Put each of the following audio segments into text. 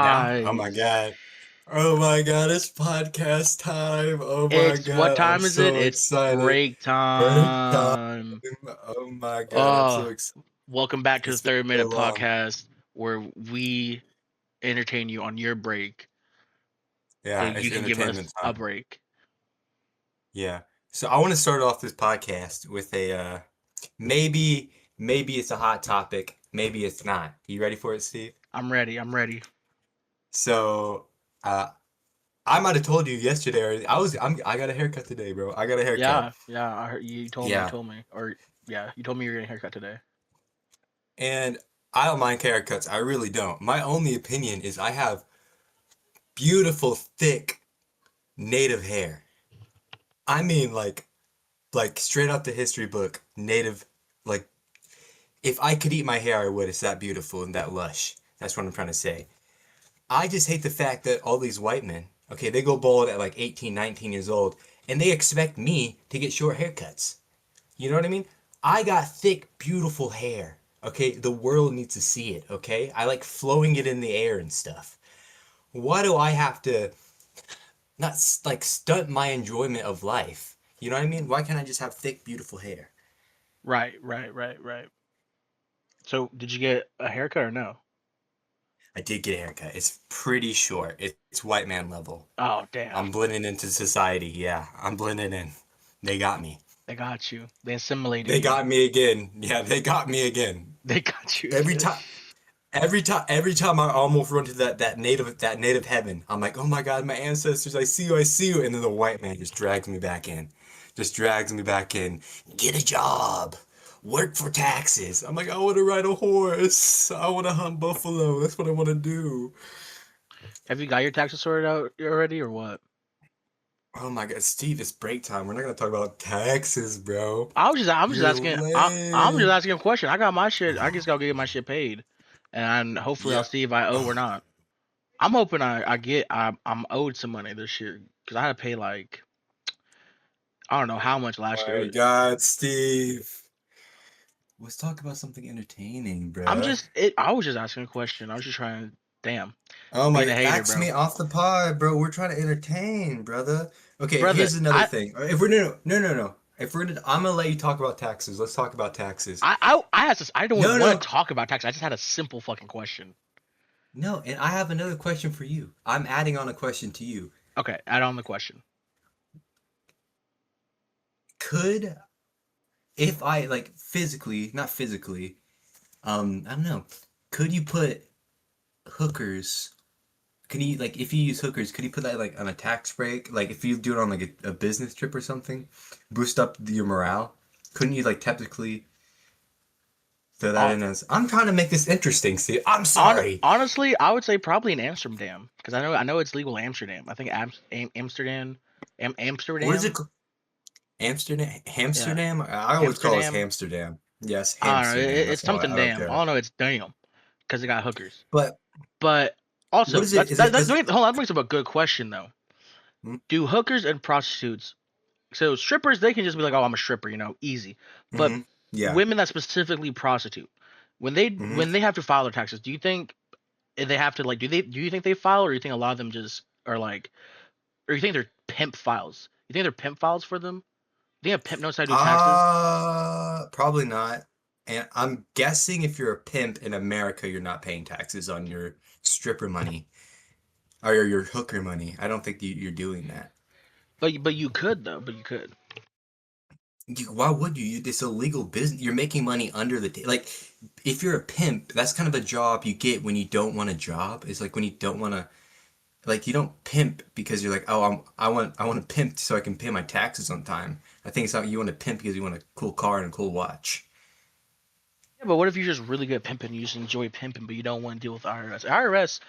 Now? Oh my Guys, God. Oh my God, it's podcast time. Oh my what God, I'm time is it? so It's excited. break Break time. time. Oh my God, I'm so Oh, excited. welcome back to the It's been 30 so minute long. podcast where we entertain you on your break so Yeah, you it's can give us entertainment a time. break. Yeah. So I want to start off this podcast with a maybe it's a hot topic, maybe it's not. You ready for it, Steve? I'm ready. I'm ready. So uh I might have told you yesterday or I got a haircut today, bro. I got a haircut. Yeah, yeah. I heard you told me. You Yeah. told me, or yeah, you told me you're getting a haircut today. And I don't mind haircuts. I really don't. My only opinion is I have beautiful, thick, native hair. I mean, like straight out the history book, native. Like, if I could eat my hair, I would. It's that beautiful and that lush. That's what I'm trying to say. I just hate the fact that all these white men, okay, they go bald at like 18, 19 years old, and they expect me to get short haircuts. You know what I mean? I got thick, beautiful hair. Okay, the world needs to see it. Okay, I like flowing it in the air and stuff. Why do I have to not like stunt my enjoyment of life? You know what I mean? Why can't I just have thick, beautiful hair? Right, right, right, right. So, did you get a haircut or no? I did get a haircut. It's pretty short. It's white man level. Oh, damn. I'm blending into society. Yeah, I'm blending in. They got me. They got you. They assimilated They you. got me again. Yeah, they got me again. They got you Every again. time, every time I almost run to that native heaven, I'm like, oh my God, my ancestors, I see you, I see you, and then the white man just drags me back in, just drags me back in. Get a job, work for taxes. I'm like, I want to ride a horse, I want to hunt buffalo. That's what I want to do. Have you got your taxes sorted out already, or what? Oh my God, Steve, it's break time. We're not gonna talk about taxes, bro. I'm just You're asking. I'm just lame. asking a question. I got my shit. I just gotta get my shit paid, and hopefully I'll Yeah. see if I owe or Oh, not. I'm hoping I get. I'm owed some money this year because I had to pay like I don't know how much last year. my God, Steve. Let's talk about something entertaining, I'm bruh. just. I was just asking a question. I was just trying. Damn, Oh being a my, hater, ask bro. me off the pod, bro. We're trying to entertain, brother. Okay, Brother, here's another thing. If we're no. If we're gonna, I'm gonna let you talk about taxes. Let's talk about taxes. I asked this. I don't No, want no, to talk about taxes. I just had a simple fucking question. no. And I have another question for you. I'm adding on a question to you. Okay, add on the question. Could, if I like physically, not physically, I don't know. Could you put hookers? Can you like if you use hookers? Could you put that like on a tax break? Like if you do it on like a business trip or something, boost up your morale. Couldn't you like technically throw that Uh, in as? I'm trying to make this interesting. See, I'm sorry. Honestly, I would say probably in Amsterdam because I know it's legal in Amsterdam. I think Amsterdam, What is it? Amsterdam. Amsterdam? Yeah, Amsterdam? I always call it Amsterdam. Amsterdam. Yes, I don't know. Amsterdam. It's That's all. something I don't damn. care. All I know it's damn because they got hookers. But But what also, is it? Is it? that Is it? hold on, that brings up a good question though. Hmm? Do hookers and prostitutes, so strippers, they can just be like, oh, I'm a stripper, easy. But Mm-hmm. Yeah. women that specifically prostitute, Mm-hmm. when they have to file their taxes, do you think they have to like do you think they file, or do you think a lot of them just are like, or you think they're pimp files? You think they're pimp files for them? Do you think a pimp knows how to do taxes? Probably not. And I'm guessing if you're a pimp in America, you're not paying taxes on your stripper money or your hooker money. I don't think you're doing that. But you could though. But you could. Why would you? It's a legal business. You're making money under the like. If you're a pimp, that's kind of a job you get when you don't want a job. It's like when you don't want to, like you don't pimp because you're like, oh, I want to pimp so I can pay my taxes on time. I think it's not you want to pimp because you want a cool car and a cool watch. Yeah, but what if you're just really good at pimping? You just enjoy pimping, but you don't want to deal with IRS. IRS.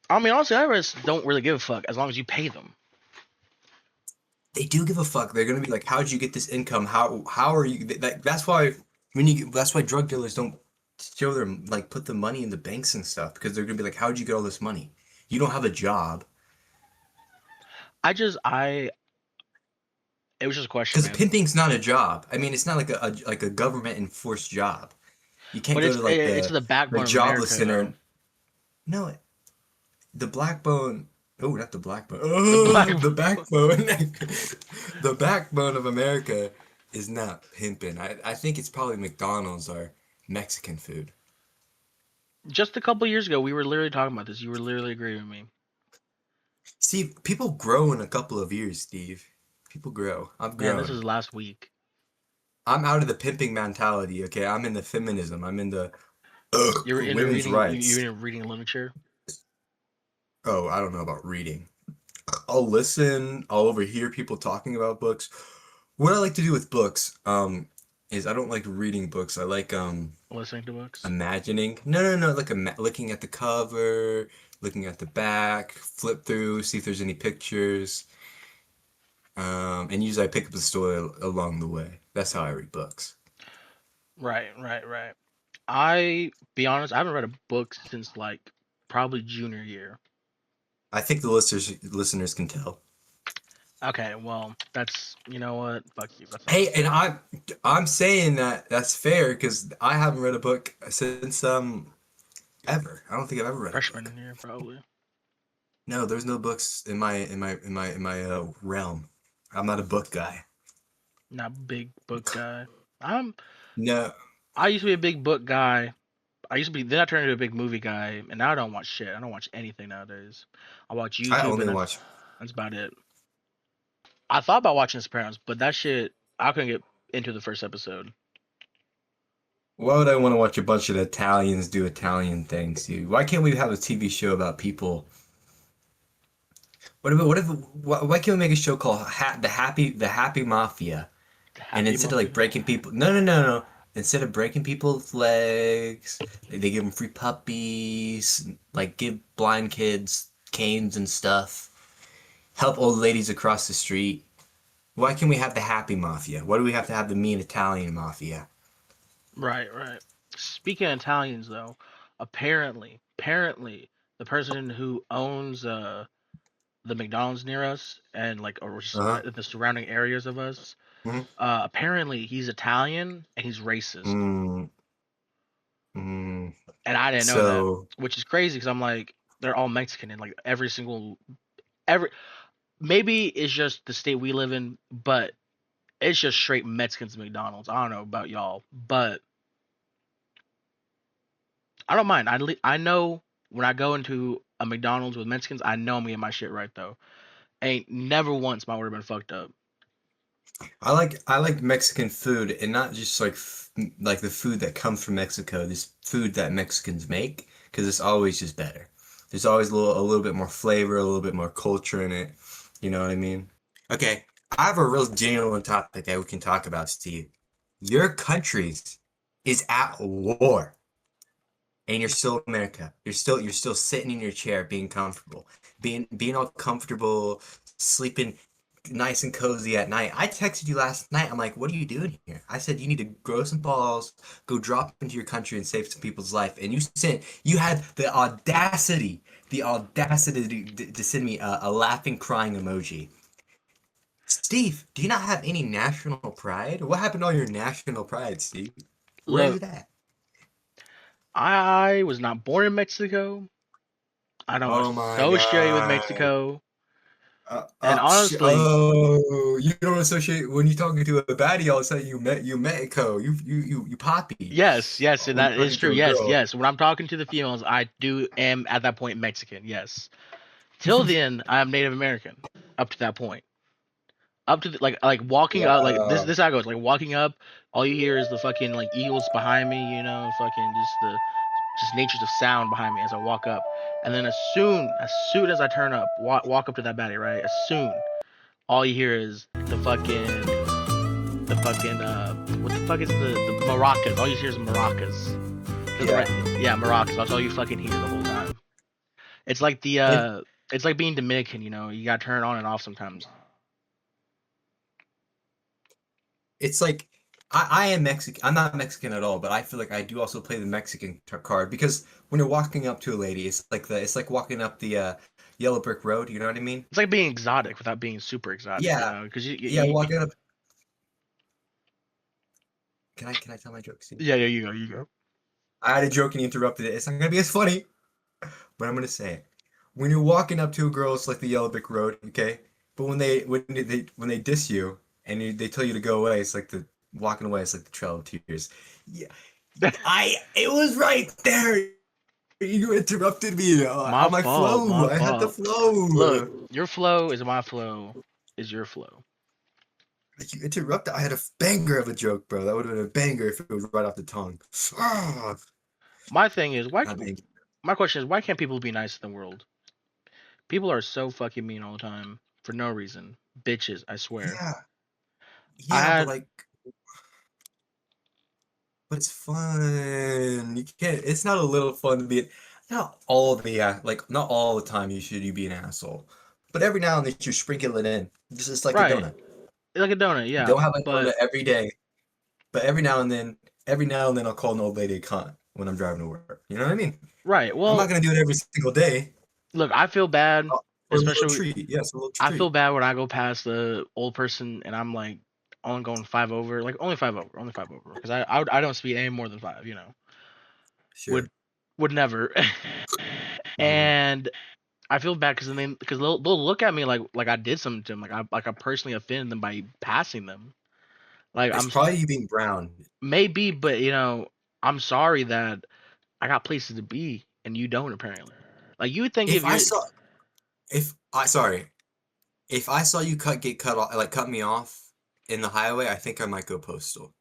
I mean, honestly, IRS don't really give a fuck as long as you pay them. They do give a fuck. They're gonna be like, "How did you get this income? How are you?" That's why that's why drug dealers don't show them like put the money in the banks and stuff because they're gonna be like, "How did you get all this money? You don't have a job." I it was just a question, Because man. pimping's not a job. I mean, it's not like a government enforced job. You can't But go to like it's the the the backbone of jobless America, center. though. No, the black bone. Oh, not the black bone. The black. Oh, the backbone. The backbone of America is not pimping. I think it's probably McDonald's or Mexican food. Just a couple years ago, we were literally talking about this. You were literally agreeing with me. See, people grow in a couple of years, Steve. People grow. I've Man, this grown. was last week. I'm out of the pimping mentality, okay? I'm in the feminism. I'm in the You're into women's reading. You're rights. into reading literature. Oh, I don't know about reading. I'll listen, I'll overhear people talking about books. What I like to do with books, is I don't like reading books. I like Listening to books. imagining. No, like looking at the cover, looking at the back, flip through, see if there's any pictures. And usually I pick up the story along the way. That's how I read books. Right, right, right. I be honest, I haven't read a book since like probably junior year. I think the listeners can tell. Okay, well, that's you know what? Fuck you. That's not Hey, and fair. I'm saying that that's fair because I haven't read a book since ever. I don't think I've ever read a book. Freshman year, probably. No, there's no books in my realm. I'm not a book guy. Not big book guy. I'm. No, I used to be a big book guy. I used to be. Then I turned into a big movie guy, and now I don't watch shit. I don't watch anything nowadays. I watch I YouTube, only and watch. that's about it. I thought about watching Sopranos, but that shit, I couldn't get into the first episode. Why would I want to watch a bunch of Italians do Italian things, dude? Why can't we have a TV show about people? Why can't we make a show called the Happy Mafia? And Happy instead of like Mafia. breaking people, no. Instead of breaking people's legs, they give them free puppies, like give blind kids canes and stuff, help old ladies across the street. Why can't we have the Happy Mafia? Why do we have to have the mean Italian Mafia? Right, right. Speaking of Italians, though, apparently, the person who owns the McDonald's near us and like or Uh-huh. the surrounding areas of us, hmm apparently he's Italian and he's racist, Mm, mm. and I didn't know that, So which is crazy because I'm like they're all Mexican and like every maybe it's just the state we live in, but it's just straight Mexicans McDonald's. I don't know about y'all, but I don't mind. I know when I go into a McDonald's with Mexicans, I know I'm getting my shit right though. Ain't never once my order been fucked up. I like Mexican food and not just like like the food that comes from Mexico, this food that Mexicans make because it's always just better. There's always a little bit more flavor, a little bit more culture in it. You know what I mean? Okay, I have a real genuine topic that we can talk about, Steve. Your countries is at war and you're still America. You're still sitting in your chair being comfortable. Being all comfortable, sleeping nice and cozy at night. I texted you last night. I'm like, what are you doing here? I said you need to grow some balls, go drop into your country and save some people's life. And you had the audacity to send me a laughing, crying emoji. Steve, do you not have any national pride? What happened to all your national pride, Steve? Where is Look, it at? I was not born in Mexico. I don't Oh my associate with God. Mexico. And honestly, You don't associate when you're talking to a baddie. All of a sudden, you Mexico. You poppy. yes, yes, and When you're that is talking true. to a Yes, girl. yes. When I'm talking to the females, I do am at that point Mexican. Yes. Till then, I am Native American. Up to that point. Up to like walking up like Wow. this how it goes like walking up all you hear is the fucking like eagles behind me, fucking just the just natures of sound behind me as I walk up, and then as soon as I turn up walk up to that baddie, right, as soon all you hear is the fucking what the fuck is the maracas, all you hear is maracas, because Yeah. right, yeah, maracas, that's all you fucking hear the whole time. It's like And it's like being Dominican, you gotta turn it on and off sometimes. it's like I am Mexican. I'm not Mexican at all, but I feel like I do also play the Mexican card because when you're walking up to a lady, it's like walking up the yellow brick road. You know what I mean? It's like being exotic without being super exotic, Yeah. because Yeah. Walking up. Can I tell my joke, Steve? yeah, you go. I had a joke and you interrupted it. It's not gonna be as funny, but I'm gonna say it. when you're walking up to a girl, it's like the yellow brick road, okay? But when they diss you and they tell you to go away, it's like the walking away. It's like the Trail of Tears. Yeah, it was right there. You interrupted me My on my fault. My flow. I had the fault. Look, flow. your flow is my flow. Is your flow. You interrupted. I had a banger of a joke, bro. That would have been a banger if it was right off the tongue. Ah, My thing is why. not banger. My question is why can't people be nice in the world? People are so fucking mean all the time for no reason. Bitches, I swear. Yeah, I yeah, had but it's fun. You can't. It's not a little fun to be. Not all the like, not all the time you be an asshole, but every now and then you sprinkle it in. Just like a right donut. like a donut, You yeah. don't have a But donut every day, but every now and then I'll call an old lady a cunt when I'm driving to work. You know what I mean? right, I'm not well, gonna do it every single day. look, I feel bad, For a little especially treat. Yes, a little I feel treat. bad when I go past the old person and I'm like only going five over, like only five over, because I don't speed any more than five, would Sure. would never, Mhm. and I feel bad because then because they'll look at me like I did something to them, like I personally offended them by passing them, like It's probably you being brown. maybe, but I'm sorry that I got places to be and you don't apparently. Like you would think If if I you're saw, if I sorry, if I saw you get cut off, like cut me off in the highway, I think I might go postal.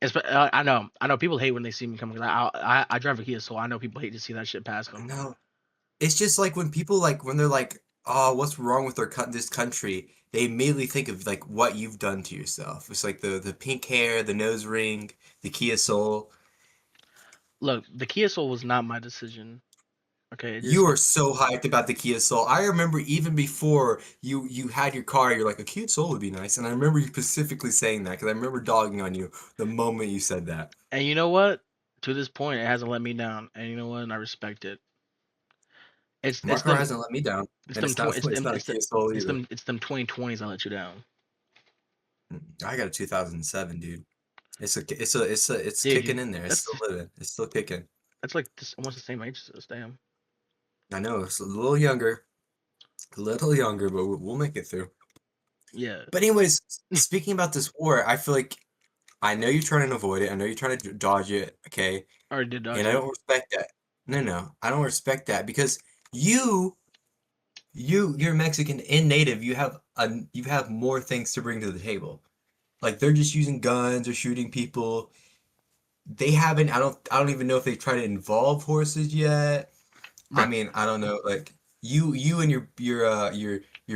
I know people hate when they see me coming. 'Cause I drive a Kia, so I know people hate to see that shit pass them. No, it's just like when people like when they're like, "Oh, what's wrong with this country?" They immediately think of like what you've done to yourself. It's like the pink hair, the nose ring, the Kia Soul. Look, the Kia Soul was not my decision. Okay, it You just are so hyped about the Kia Soul. I remember even before you had your car, you're like, a Kia Soul would be nice. And I remember you specifically saying that because I remember dogging on you the moment you said that. and you know what? To this point, it hasn't let me down, and you know what? And I respect it. It's My it's car them hasn't let me down, it's and them it's twenty not it's it's them not a Kia Soul either. it's them 2020s I let you down, I got a 2007, dude. It's dude. kicking in there. It's still living. It's still kicking. That's like almost the same age as us. Damn. I know it's a little younger, but we'll make it through. Yeah. But anyways, speaking about this war, I feel like I know you're trying to avoid it. I know you're trying to dodge it. Okay, I already did dodge and I it. don't respect that. No, no, I don't respect that because you, you're Mexican and native. You have more things to bring to the table. Like they're just using guns or shooting people. They haven't. I don't even know if they try to involve horses yet. I Bro, mean, I don't know. Like you and your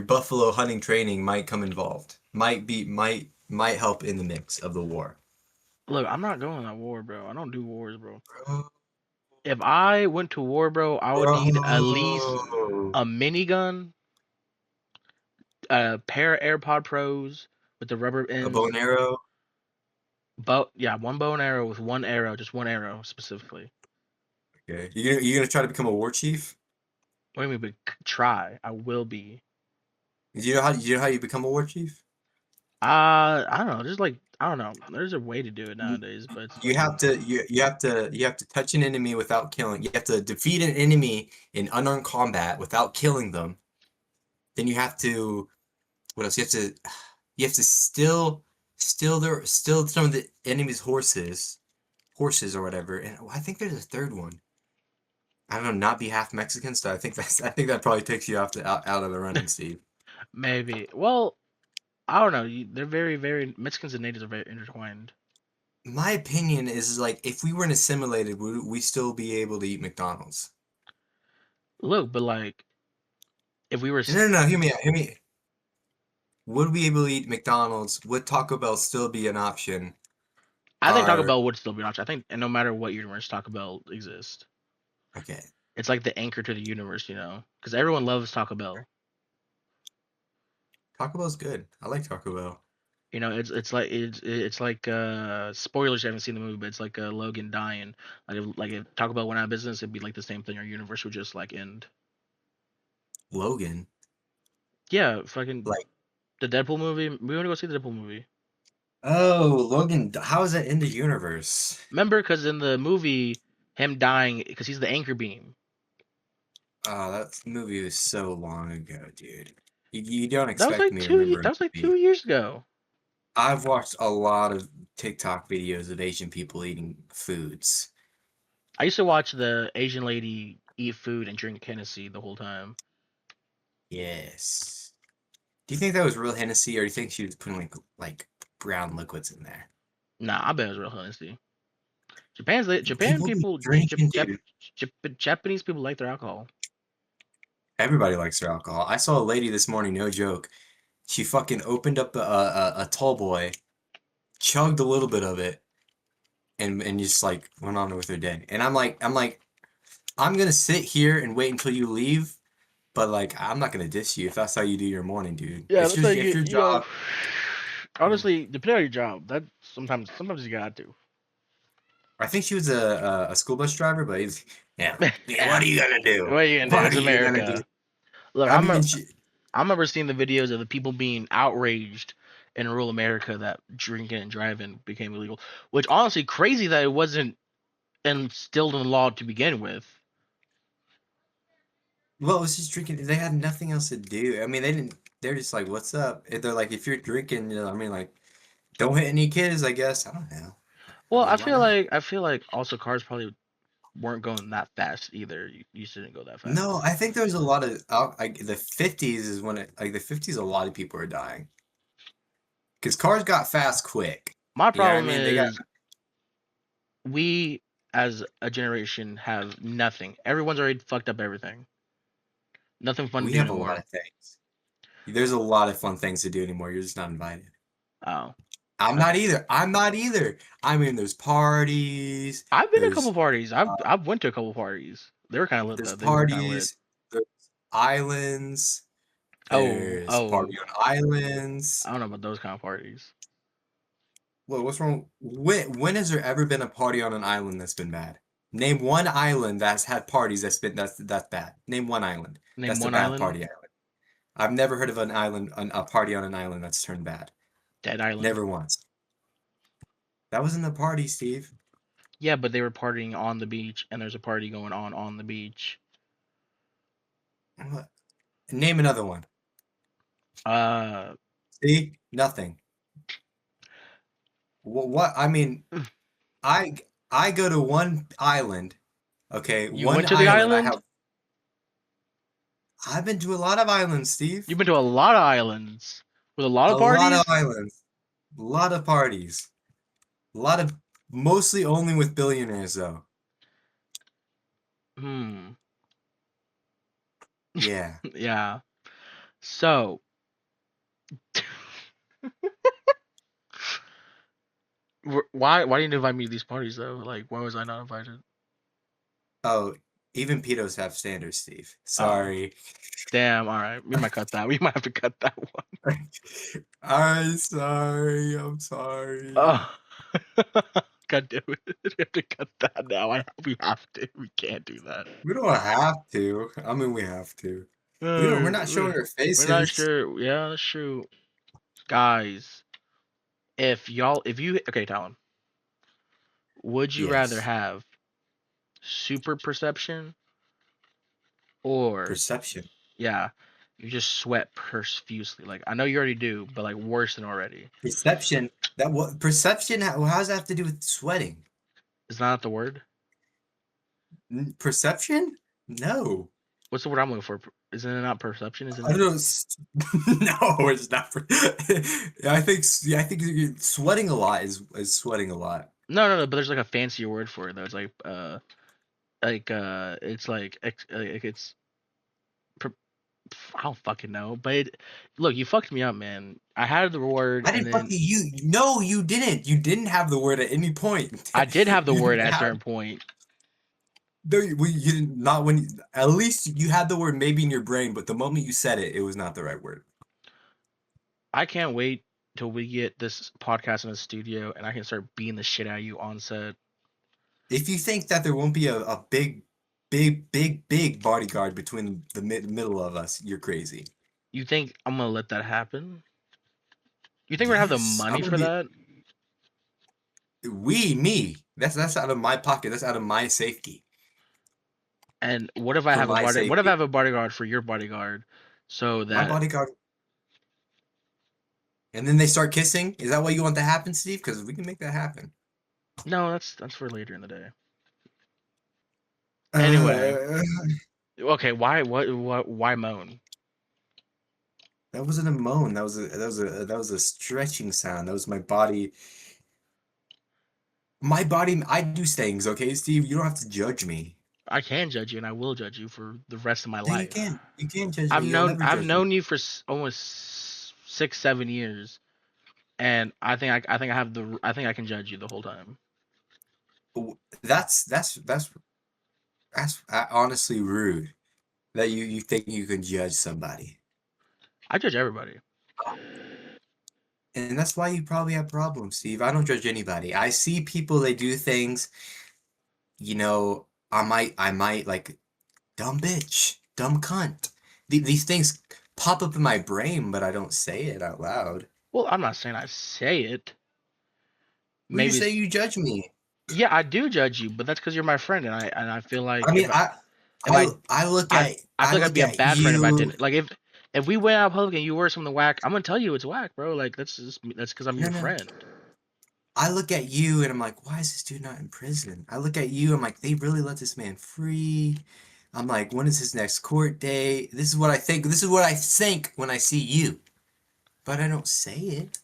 buffalo hunting training might come involved. Might help in the mix of the war. look, I'm not going to that war, bro. I don't do wars, bro. Bro, If I went to war, bro, I would need at least bro. a minigun, a pair of AirPod Pros with the rubber A bow and ends, arrow. but yeah, one bow and arrow with one arrow, just one arrow specifically. Okay. You gonna try to become a war chief? What do you mean? But try. I will be. Do you know how you become a war chief? I don't know. Just like I don't know. There's a way to do it You, nowadays, but it's you have fucking to you have to touch an enemy without killing. You have to defeat an enemy in unarmed combat without killing them. Then you have to what else? You have to steal some of the enemy's horses or whatever. And I think there's a third one. I don't know, not be half Mexican, so I think that probably takes you out of the running, Steve. maybe. Well, I don't know. They're very, very Mexicans and natives are very intertwined. My opinion is like if we weren't assimilated, would we still be able to eat McDonald's? Look, but like if we were, No, no, no, hear me out. Hear me. Would we be able to eat McDonald's? Would Taco Bell still be an option? I think Taco Are Bell would still be an option. I think, and no matter what universe Taco Bell exists, okay. it's like the anchor to the universe, because everyone loves Taco Bell. Taco Bell's good. I like Taco Bell. It's like spoilers. You haven't seen the movie, but it's like Logan dying. Like if Taco Bell went out of business, it'd be like the same thing. Our universe would just like end. Logan, Yeah, fucking like, the Deadpool movie. We want to go see the Deadpool movie. oh, Logan, how is that in the universe? Remember, because in the movie, him dying because he's the anchor beam. Oh, that movie was so long ago, dude. You don't That was expect like me to remember a that was like movie. 2 years ago. I've watched a lot of TikTok videos of Asian people eating foods. I used to watch the Asian lady eat food and drink Hennessy the whole time. Yes. Do you think that was real Hennessy, or do you think she was putting like brown liquids in there? Nah, I bet it was real Hennessy. Japan People be people drinking, dude. Japanese people like their alcohol. Everybody likes their alcohol. I saw a lady this morning, no joke. She fucking opened up a tall boy, chugged a little bit of it, and just like went on with her day. And I'm like, I'm gonna sit here and wait until you leave, but like, I'm not gonna diss you if that's how you do your morning, dude. Yeah, that's how If you your you know. job, Honestly, depending on your job, that sometimes you got to. I think she was a school bus driver, but he's, yeah, yeah. What Yeah, are you gonna do? what are you gonna do? What It's are you gonna do? America. Look, I mean, she, I remember seeing the videos of the people being outraged in rural America that drinking and driving became illegal. Which honestly, crazy that it wasn't instilled in the law to begin with. well, it was just drinking. They had nothing else to do. I mean, they didn't. They're just like, "What's up?" They're like, "If you're drinking, I mean, like, don't hit any kids." I guess I don't know. I Well, mean, why not? I feel like also cars probably weren't going that fast either. You shouldn't go that fast. No, I think there's a lot of like the 50s is when it like the 50s. A lot of people are dying because cars got fast quick. My You know what I problem mean? They got is we as a generation have nothing. Everyone's already fucked up everything. Nothing fun to we do have a lot anymore. of things. There's a lot of fun things to do anymore. You're just not invited. Oh, I'm not okay. either. I'm not either. I mean, there's parties. I've been to a couple There's parties. I've went to a couple parties. They were kind of lit there's though. They were kind of lit. parties. There's islands. Oh, There's oh. party on islands. I don't know about those kind of parties. What's wrong? When has there ever been a party on an island that's been bad? Name one island that's had parties that's bad. Name one island. Name That's a one bad island. party island. I've never heard of a party on an island that's turned bad. Dead Island. Never once. That wasn't a party, Steve. Yeah, but they were partying on the beach, and there's a party going on the beach. What? Name another one. Uh, See? Nothing. What? I mean, I I go to one island. Okay, you one went to the island. island. I've been to a lot of islands, You've Steve. been to a lot of islands with a lot A of lot of parties. islands. A lot of parties. A lot of mostly only with billionaires though. Hmm. Yeah. Yeah. So, why didn't you invite me to these parties though? Like, why was I not invited? Oh, even pedos have standards, Steve. Oh, Sorry. damn. All right, we might cut that. We might have to cut that one. I'm sorry. I'm sorry. Oh, God damn it. We have to cut that now. We have to. We can't do that. We don't have to. I mean, we have to. We're not showing Uh, our we're not faces. sure. Yeah, that's true. Guys, if you, okay, Talon, would you rather Yes. have super perception or, Perception. yeah, you just sweat profusely? Like, I know you already do, but like worse than already. Perception. That what perception? How does that have to do with sweating? Is that not the word? Perception? No. What's the word I'm looking for? Isn't it not perception? Isn't I don't it? know. No, it's not. Yeah, I think. Yeah, I think sweating a lot is sweating a lot. No. But there's like a fancier word for it though. It's it's like it's. I don't fucking know. But look, you fucked me up, man. I had the word, I and didn't then fucking you. No, you didn't. You didn't have the word at any point. I did have the You word didn't at a have. certain point. No, you didn't. Not when. At least you had the word maybe in your brain, but the moment you said it, it was not the right word. I can't wait till we get this podcast in the studio and I can start beating the shit out of you on set. If you think that there won't be a big bodyguard between the middle of us, you're crazy. You think I'm gonna let that happen? You think we're gonna have the Yes, I'm money gonna for be. that? Me. That's out of my pocket. That's out of my safety. And what if I for have a my body? What if I safety. have a bodyguard for your bodyguard, so My that bodyguard. And then they start kissing. Is that what you want to happen, Steve? Because we can make that happen. no, that's for later in the day. Anyway, Uh, okay, why moan? that wasn't a moan. That was a stretching sound. That was my body. My body. I do things. Okay, Steve. You don't have to judge me. I can judge you, and I will judge you for the rest of my No, you life. can't. You can't judge me. You'll never I've judge me. known you for almost 6 7 years, and I think I think I can judge you the whole time. That's honestly rude that you think you can judge somebody, I judge everybody. and that's why you probably have problems, Steve. I don't judge anybody. I see people they do things. I might like dumb bitch, dumb cunt. These things pop up in my brain, but I don't say it out loud. Well, I'm not saying I say it. Well, you Maybe say it's, you judge me. yeah, I do judge you, but that's because you're my friend, and I feel I like mean, if I I look at I I feel like I'd look be a at bad friend if I you. didn't. Like if we went out public and you were something whack, I'm gonna tell you it's whack, bro. Like that's because I'm No, your no. friend. I look at you and I'm like, why is this dude not in prison? I look at you, I'm like, they really let this man free. I'm like, when is his next court date? This is what I think. This is what I think when I see you. But I don't say it.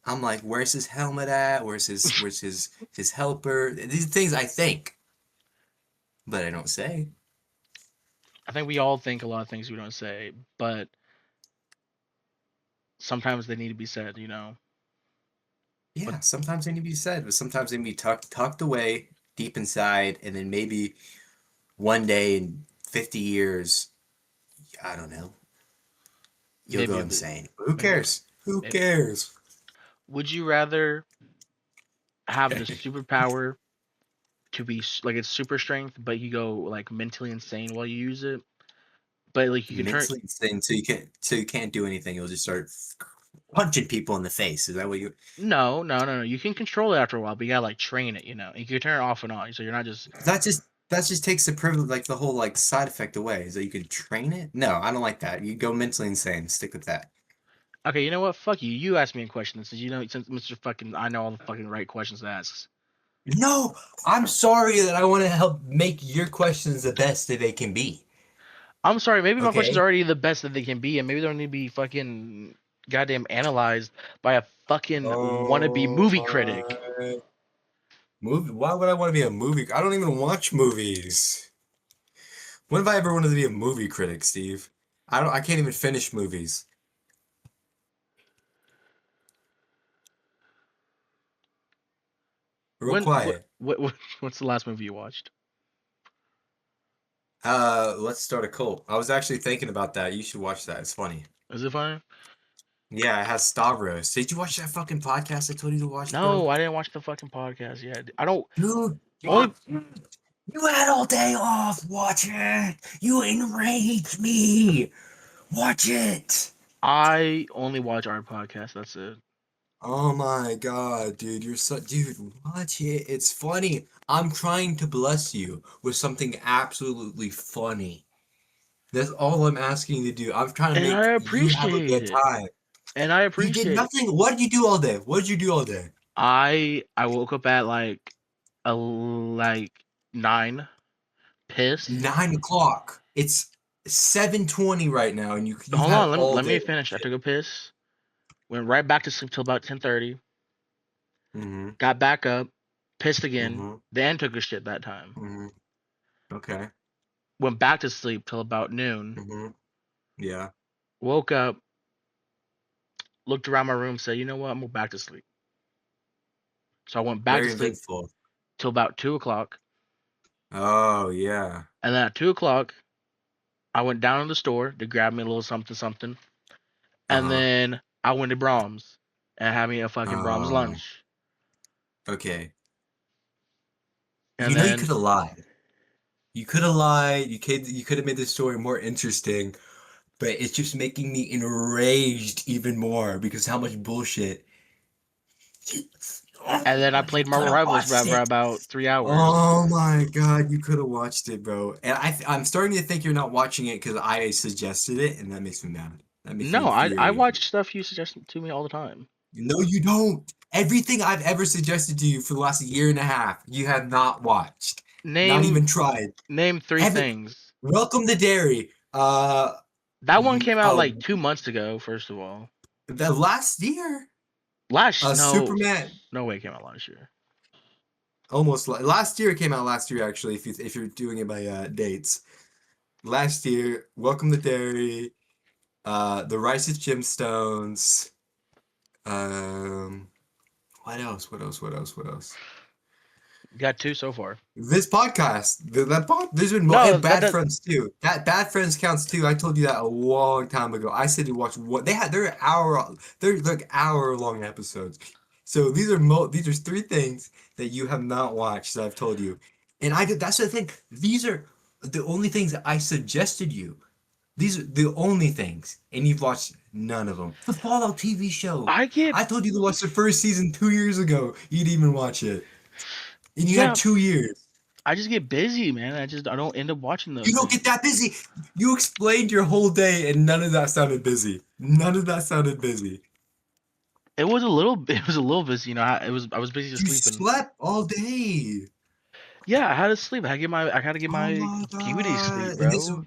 I'm like, where's his helmet at? Where's his helper? These things I think, but I don't say. I think we all think a lot of things we don't say, but sometimes they need to be said, you know. But Yeah, sometimes they need to be said, but sometimes they need to be tucked away deep inside, and then maybe one day in 50 years, I don't know, you'll maybe go a bit, insane. Who maybe, cares? Who maybe. cares? Would you rather have the superpower to be like it's super strength, but you go like mentally insane while you use it? But like you can turn. Mentally insane, so you can't do anything. You'll just start punching people in the face. Is that what you? No, no, no, no. You can control it after a while, but you gotta like train it. You know, you can turn it off and on, so you're not just. That just takes the privilege, like the whole like side effect away. Is that you can train it? No, I don't like that. You go mentally insane. Stick with that. Okay, you know what? Fuck you. You ask me a question since you know since Mr. Fucking I know all the fucking right questions to ask. No, I'm sorry that I want to help make your questions the best that they can be. I'm sorry, maybe my questions are Okay. already the best that they can be, and maybe they don't need to be fucking goddamn analyzed by a fucking wannabe Oh movie critic. my movie. Why would I want to be a movie? I don't even watch movies. When have I ever wanted to be a movie critic, Steve? I can't even finish movies. Real When quiet. what's the last movie you watched? Let's start a cult. I was actually thinking about that. You should watch that. It's funny. Is it funny? Yeah, it has Stavros. Did you watch that fucking podcast I told you to watch, bro? No, I didn't watch the fucking podcast yet. I don't Dude, only you had all day off. Watch it. You enraged me. Watch it. I only watch our podcast. That's it. Oh my God, dude, dude, watch it. It's funny. I'm trying to bless you with something absolutely funny. That's all I'm asking you to do. I'm trying to And I make you have a appreciate good it. time. And I You did appreciate it. nothing. What did you do all day? What did you do all day? I woke up at like 9, pissed. 9 o'clock. It's 7:20 right now, and you Hold had on, all let day. me finish. I took a piss, went right back to sleep till about 10:30. Mm-hmm. Got back up, pissed again, Mm-hmm. then took a shit that time. Mm-hmm. Okay. Went back to sleep till about noon. Mm-hmm. Yeah. Woke up, looked around my room, said, "You know what? I'm going back to sleep." So I went back to Very sleep eventful. till about 2 o'clock, Oh yeah. and then at 2 o'clock, I went down to the store to grab me a little something something, and Uh-huh. then I went to Brahms and had me a fucking Brahms Oh. lunch, Okay. and You then could have lied. You could have lied. You could have made the story more interesting, but it's just making me enraged even more because how much bullshit. And then I You played could Marvel have Rivals watched for it. about 3 hours. Oh my God, you could have watched it, bro. And I'm starting to think you're not watching it because I suggested it, and that makes me mad. That makes me No, I infuriated. watch stuff you suggest to me all the time. No, you don't. Everything I've ever suggested to you for the last year and a half, you have not watched. Not Name even tried. name three Every things. Welcome to Dairy. That one came out Oh, like 2 months ago. First of all, the last year. last no, Superman. no way it came out last year. Almost last year it came out last year actually. If you're doing it by dates, last year. Welcome to Dairy. The Righteous Gemstones. Um, what else? What else? What else? What else? Got two so far. This podcast, there's been more, No, and that Bad does. Friends too. That Bad Friends counts too. I told you that a long time ago. I said to watch what they had. They're like hour long episodes. So these are three things that you have not watched that I've told you, and I did. That's the thing. These are the only things that I suggested you. These are the only things, and you've watched none of them. The Fallout TV show. I get I told you to watch the first season 2 years ago. You didn't even watch it, and you had yeah. 2 years. I just get busy, man. I don't end up watching You those don't get things. that busy. You explained your whole day, and none of that sounded busy. None of that sounded busy. It was a little. It was a little busy, you know. I was busy just You sleeping. slept all day. Yeah, I had to sleep. I had to get Oh my my beauty sleep, God. And this bro.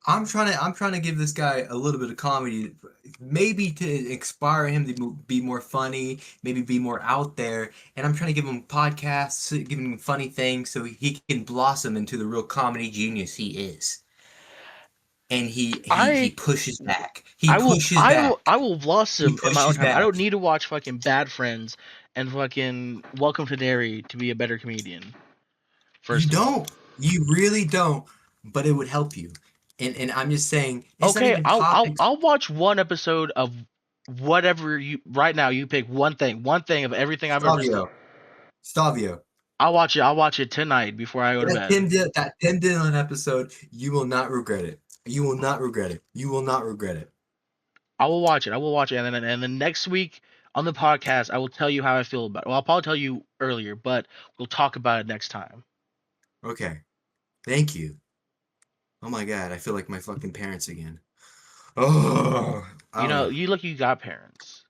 I'm trying to give this guy a little bit of comedy, maybe to inspire him to be more funny, maybe be more out there. And I'm trying to give him podcasts, giving him funny things so he can blossom into the real comedy genius he is. And he I pushes back. He pushes I back. will He blossom in my own pushes time. I back. don't need to watch fucking Bad Friends and fucking Welcome to Derry to be a better comedian. You First of all, don't. You really don't. But it would help you. And I'm just saying, it's not okay, even topics. I'll watch one episode of whatever you right now. You pick one thing of everything I've ever seen. Stavio. Stavio. I'll watch it. I'll watch it tonight before I go to bed. That Tim Dillon episode, you will not regret it. You will not regret it. You will not regret it. I will watch it. I will watch it, and then next week on the podcast, I will tell you how I feel about it. Well, I'll probably tell you earlier, but we'll talk about it next time. Okay. Thank you. Oh my God, I feel like my fucking parents again. Oh, I You don't know, know. you look, you got parents.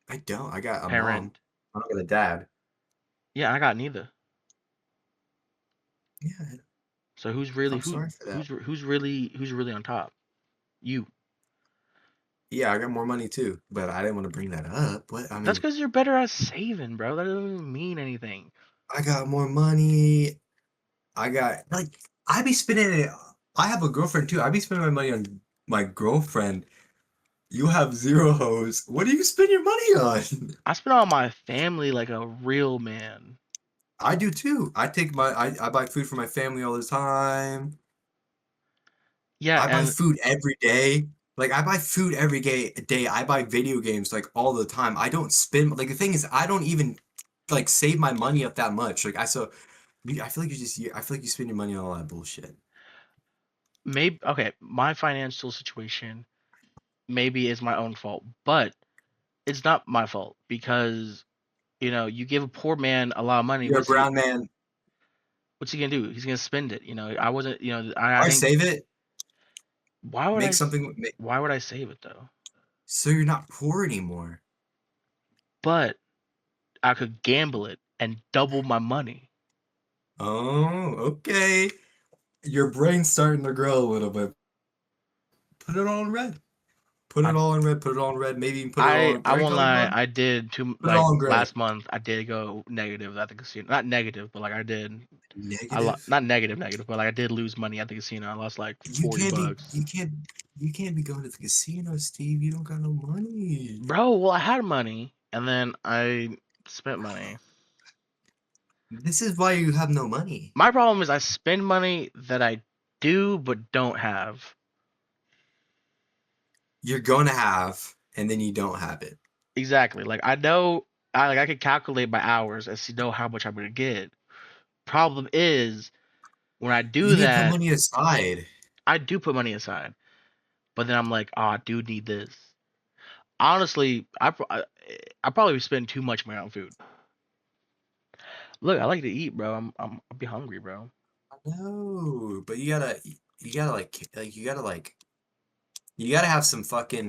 I don't. I got a mom. Parent. I don't got a dad. Yeah, I got neither. Yeah, So I'm sorry for that. who's really on top? You. Yeah, I got more money too, but I didn't want to bring that up. What? I That's mean, because you're better at saving, bro. That doesn't even mean anything. I got more money. I got like I be spending it. I have a girlfriend too. I be spending my money on my girlfriend. You have zero hoes. What do you spend your money on? I spend on my family like a real man. I do too. I buy food for my family all the time. Yeah, I buy and food every day. Like I buy food every day. I buy video games like all the time. I don't spend like the thing is I don't even like save my money up that much. I feel like I feel like you spend your money on all that bullshit. maybe okay, my financial situation maybe is my own fault, but it's not my fault because you give a poor man a lot of money. You're a ground man. What's he gonna do? He's gonna spend it. I wasn't. I Why didn't. save it? Why would Make something. why would I save it though? So you're not poor anymore. But I could gamble it and double my money. Oh, okay. Your brain's starting to grow a little bit. Put it all in red. Put I it all in red. Put it all in red. Maybe even put it all in. I What are you won't talking lie. about? I did two Put it all in gray. last month. I did go negative at the casino. Not negative, but like I did. Negative. Not negative, but like I did lose money at the casino. I lost like You 40 can't be. bucks. You can't be going to the casino, Steve. You don't got no money. Bro, well I had money and then I spent money. This is why you have no money. My problem is I spend money that I do but don't have. You're gonna have, and then you don't have it. Exactly. Like I know I could calculate by hours and see know how much I'm gonna get. Problem is when I You do need to put that, money aside. I do put money aside. But then I'm like, oh, I do need this. Honestly, I probably spend too much money on food. Look, I like to eat, bro. I'll be hungry, bro. No, but you gotta you gotta have some fucking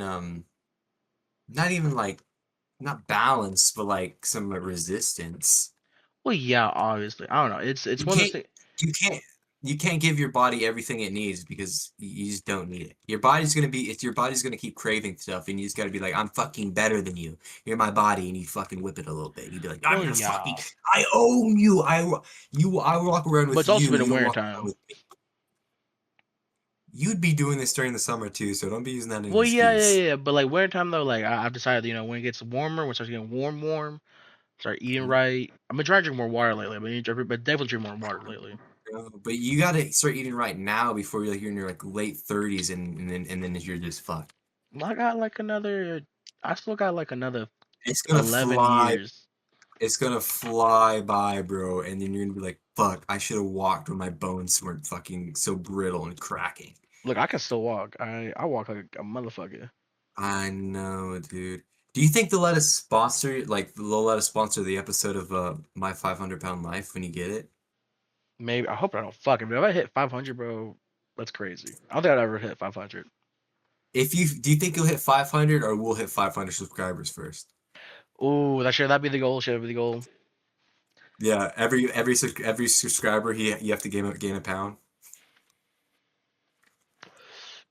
not even like not balance, but like some resistance. Well, yeah, obviously. I don't know. It's You one of those can't things. you can't you can't give your body everything it needs because you just don't need it. Your body's gonna keep craving stuff and you just gotta be like, I'm fucking better than you. You're my body and you fucking whip it a little bit. You'd be like, I'm Well, your fucking yeah, I own you. I walk around but with it's also you. been a You don't winter walk around time. with me. You'd be doing this during the summer too, so don't be using that as an Well, yeah, yeah, excuse. yeah. But like winter time though, like I've decided, when it gets warmer, when it starts getting warm, start eating right. I've been trying to drink more water lately. But definitely drink more water lately. But you gotta start eating right now before you're in your like late 30s and then you're just fucked. I got like another. I still got like another It's gonna 11 fly. years. It's gonna fly by, bro, and then you're gonna be like, "Fuck! I should have walked when my bones weren't fucking so brittle and cracking." Look, I can still walk. I walk like a motherfucker. I know, dude. Do you think they'll let us sponsor the episode of My 500 Pound Life when you get it? Maybe I hope I don't fucking. But if I hit 500, bro, that's crazy. I don't think I'd ever hit 500. If you do you think you'll hit 500 or we'll hit 500 subscribers first? Ooh, that be the goal? Should that be the goal? Yeah, every subscriber you have to gain a pound.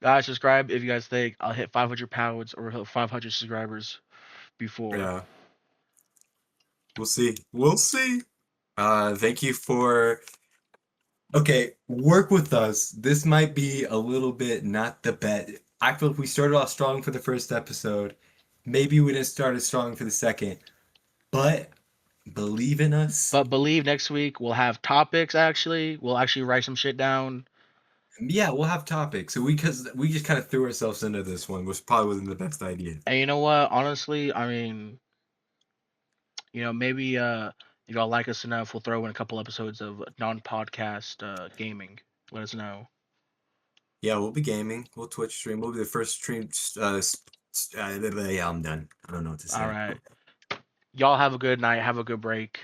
Guys, subscribe if you guys think I'll hit 500 pounds or hit 500 subscribers before. Yeah, we'll see. We'll see. Thank you for Okay, work with us. This might be a little bit not the bet. I feel if we started off strong for the first episode, maybe we didn't start as strong for the second, but believe in us. But believe next week we'll have topics. Actually, we'll actually write some shit down. Yeah, we'll have topics. So because we just kind of threw ourselves into this one, which probably wasn't the best idea. And you know what? Honestly, I mean, maybe if y'all like us enough, we'll throw in a couple episodes of non-podcast gaming. Let us know. Yeah, we'll be gaming. We'll Twitch stream. We'll be the first stream. Yeah, I'm done. I don't know what to All say. right. Y'all have a good night. Have a good break.